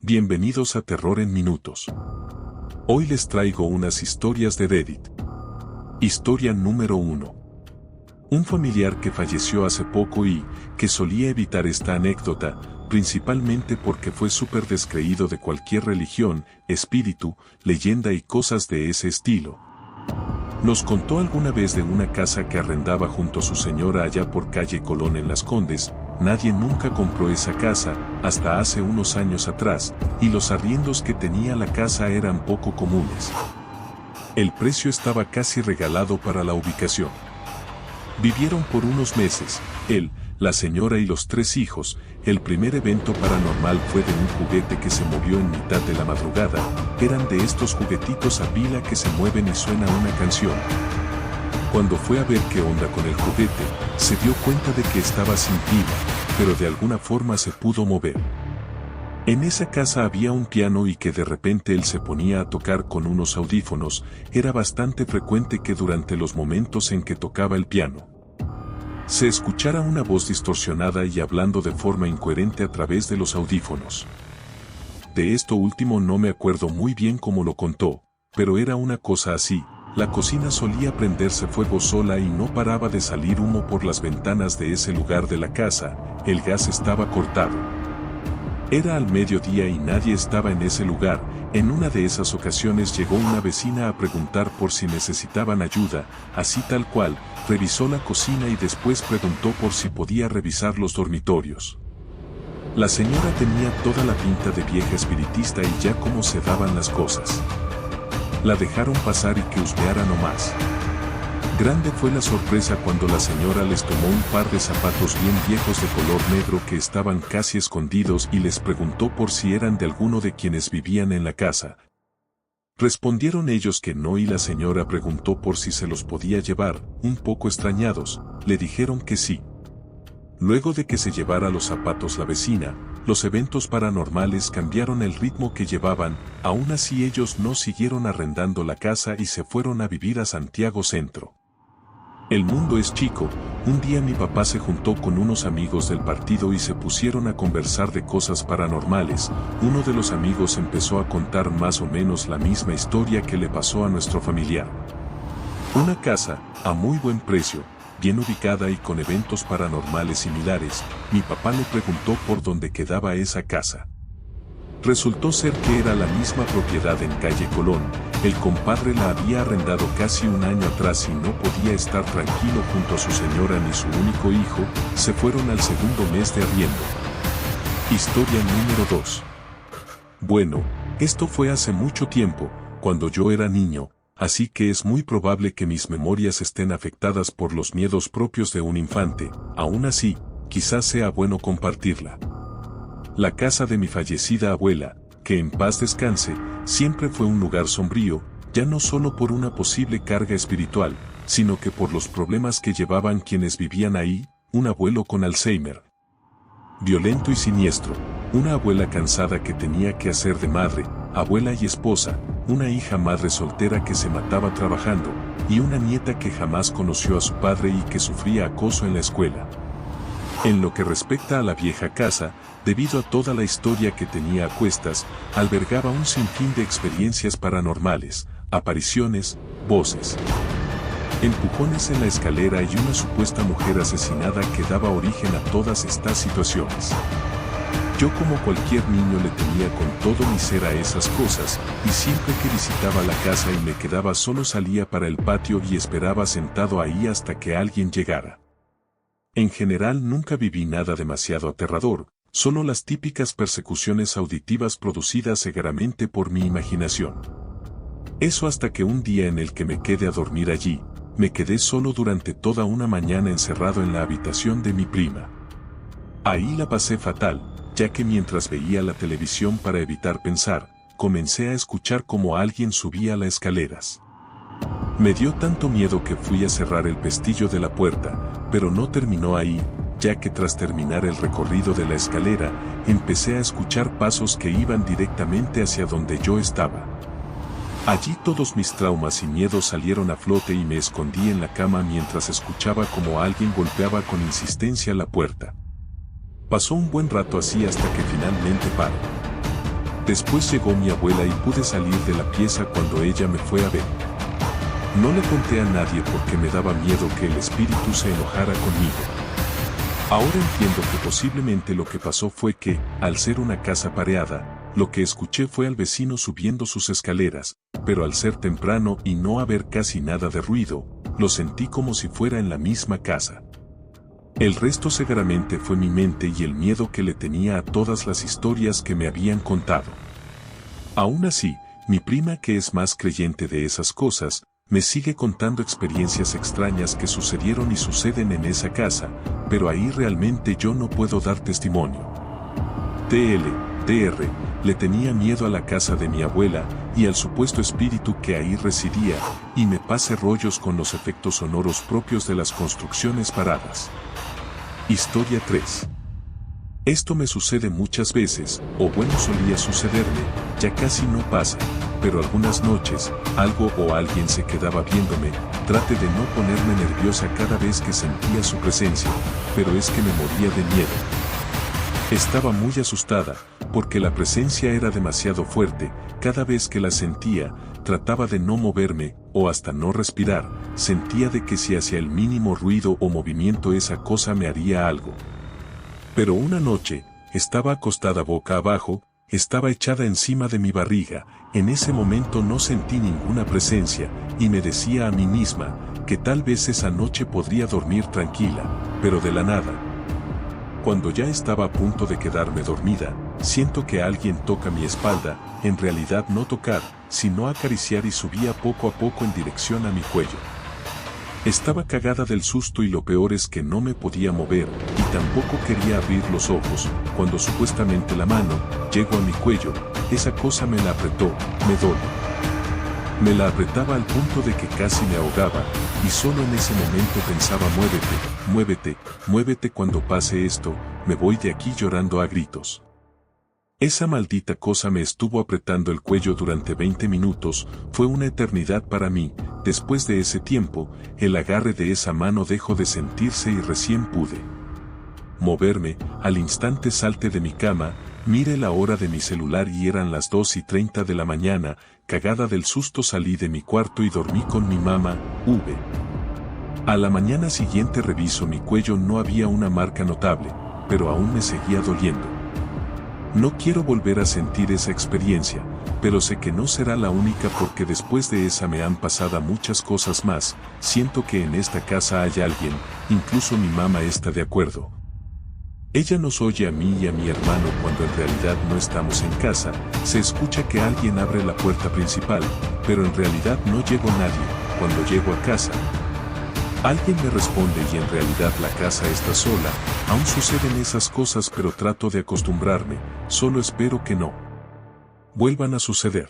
Bienvenidos a Terror en Minutos. Hoy les traigo unas historias de Reddit. Historia número 1. Un familiar que falleció hace poco y que solía evitar esta anécdota, principalmente porque fue súper descreído de cualquier religión, espíritu, leyenda y cosas de ese estilo. Nos contó alguna vez de una casa que arrendaba junto a su señora allá por calle Colón en Las Condes. Nadie nunca compró esa casa, hasta hace unos años atrás, y los arriendos que tenía la casa eran poco comunes. El precio estaba casi regalado para la ubicación. Vivieron por unos meses, él, la señora y los 3 hijos. El primer evento paranormal fue de un juguete que se movió en mitad de la madrugada. Eran de estos juguetitos a pila que se mueven y suena una canción. Cuando fue a ver qué onda con el juguete, se dio cuenta de que estaba sin pila, pero de alguna forma se pudo mover. En esa casa había un piano y que de repente él se ponía a tocar con unos audífonos. Era bastante frecuente que durante los momentos en que tocaba el piano, se escuchara una voz distorsionada y hablando de forma incoherente a través de los audífonos. De esto último no me acuerdo muy bien cómo lo contó, pero era una cosa así. La cocina solía prenderse fuego sola y no paraba de salir humo por las ventanas de ese lugar de la casa. El gas estaba cortado. Era al mediodía y nadie estaba en ese lugar. En una de esas ocasiones llegó una vecina a preguntar por si necesitaban ayuda, así tal cual, revisó la cocina y después preguntó por si podía revisar los dormitorios. La señora tenía toda la pinta de vieja espiritista y ya cómo se daban las cosas. La dejaron pasar y que husmeara nomás. Grande fue la sorpresa cuando la señora les tomó un par de zapatos bien viejos de color negro que estaban casi escondidos y les preguntó por si eran de alguno de quienes vivían en la casa. Respondieron ellos que no y la señora preguntó por si se los podía llevar. Un poco extrañados, le dijeron que sí. Luego de que se llevara los zapatos la vecina, los eventos paranormales cambiaron el ritmo que llevaban. Aún así ellos no siguieron arrendando la casa y se fueron a vivir a Santiago Centro. El mundo es chico. Un día mi papá se juntó con unos amigos del partido y se pusieron a conversar de cosas paranormales. Uno de los amigos empezó a contar más o menos la misma historia que le pasó a nuestro familiar. Una casa, a muy buen precio, bien ubicada y con eventos paranormales similares. Mi papá le preguntó por dónde quedaba esa casa. Resultó ser que era la misma propiedad en calle Colón. El compadre la había arrendado casi un año atrás y no podía estar tranquilo junto a su señora ni su único hijo. Se fueron al segundo mes de arriendo. Historia número 2. Bueno, esto fue hace mucho tiempo, cuando yo era niño, así que es muy probable que mis memorias estén afectadas por los miedos propios de un infante. Aún así, quizás sea bueno compartirla. La casa de mi fallecida abuela, que en paz descanse, siempre fue un lugar sombrío, ya no solo por una posible carga espiritual, sino que por los problemas que llevaban quienes vivían ahí. Un abuelo con Alzheimer, violento y siniestro, una abuela cansada que tenía que hacer de madre, abuela y esposa, una hija madre soltera que se mataba trabajando, y una nieta que jamás conoció a su padre y que sufría acoso en la escuela. En lo que respecta a la vieja casa, debido a toda la historia que tenía a cuestas, albergaba un sinfín de experiencias paranormales, apariciones, voces, empujones en la escalera y una supuesta mujer asesinada que daba origen a todas estas situaciones. Yo como cualquier niño le tenía con todo mi ser a esas cosas, y siempre que visitaba la casa y me quedaba solo salía para el patio y esperaba sentado ahí hasta que alguien llegara. En general nunca viví nada demasiado aterrador, solo las típicas persecuciones auditivas producidas cegaramente por mi imaginación. Eso hasta que un día en el que me quedé a dormir allí, me quedé solo durante toda una mañana encerrado en la habitación de mi prima. Ahí la pasé fatal, ya que mientras veía la televisión para evitar pensar, comencé a escuchar como alguien subía las escaleras. Me dio tanto miedo que fui a cerrar el pestillo de la puerta, pero no terminó ahí, ya que tras terminar el recorrido de la escalera, empecé a escuchar pasos que iban directamente hacia donde yo estaba. Allí todos mis traumas y miedos salieron a flote y me escondí en la cama mientras escuchaba como alguien golpeaba con insistencia la puerta. Pasó un buen rato así hasta que finalmente paró. Después llegó mi abuela y pude salir de la pieza cuando ella me fue a ver. No le conté a nadie porque me daba miedo que el espíritu se enojara conmigo. Ahora entiendo que posiblemente lo que pasó fue que, al ser una casa pareada, lo que escuché fue al vecino subiendo sus escaleras, pero al ser temprano y no haber casi nada de ruido, lo sentí como si fuera en la misma casa. El resto seguramente fue mi mente y el miedo que le tenía a todas las historias que me habían contado. Aún así, mi prima, que es más creyente de esas cosas, me sigue contando experiencias extrañas que sucedieron y suceden en esa casa, pero ahí realmente yo no puedo dar testimonio. Dr. Le tenía miedo a la casa de mi abuela y al supuesto espíritu que ahí residía, y me pase rollos con los efectos sonoros propios de las construcciones paradas. Historia 3. Esto me sucede muchas veces, o bueno solía sucederme, ya casi no pasa, pero algunas noches, algo o alguien se quedaba viéndome, trate de no ponerme nerviosa cada vez que sentía su presencia, pero es que me moría de miedo. Estaba muy asustada, porque la presencia era demasiado fuerte, cada vez que la sentía, trataba de no moverme, o hasta no respirar, sentía de que si hacía el mínimo ruido o movimiento esa cosa me haría algo. Pero una noche, estaba acostada boca abajo, estaba echada encima de mi barriga, en ese momento no sentí ninguna presencia, y me decía a mí misma, que tal vez esa noche podría dormir tranquila, pero de la nada. Cuando ya estaba a punto de quedarme dormida, siento que alguien toca mi espalda, en realidad no tocar, sino acariciar y subía poco a poco en dirección a mi cuello. Estaba cagada del susto y lo peor es que no me podía mover, y tampoco quería abrir los ojos, cuando supuestamente la mano, llegó a mi cuello, esa cosa me la apretó, me dolió. Me la apretaba al punto de que casi me ahogaba, y solo en ese momento pensaba muévete, muévete, muévete cuando pase esto, me voy de aquí llorando a gritos. Esa maldita cosa me estuvo apretando el cuello durante 20 minutos, fue una eternidad para mí. Después de ese tiempo, el agarre de esa mano dejó de sentirse y recién pude moverme. Al instante salté de mi cama, miré la hora de mi celular y eran las 2:30 de la mañana, cagada del susto salí de mi cuarto y dormí con mi mamá, V. A la mañana siguiente reviso mi cuello, no había una marca notable, pero aún me seguía doliendo. No quiero volver a sentir esa experiencia, pero sé que no será la única porque después de esa me han pasado muchas cosas más. Siento que en esta casa hay alguien, incluso mi mamá está de acuerdo. Ella nos oye a mí y a mi hermano cuando en realidad no estamos en casa, se escucha que alguien abre la puerta principal, pero en realidad no llegó nadie. Cuando llego a casa, alguien me responde y en realidad la casa está sola. Aún suceden esas cosas pero trato de acostumbrarme, solo espero que no vuelvan a suceder.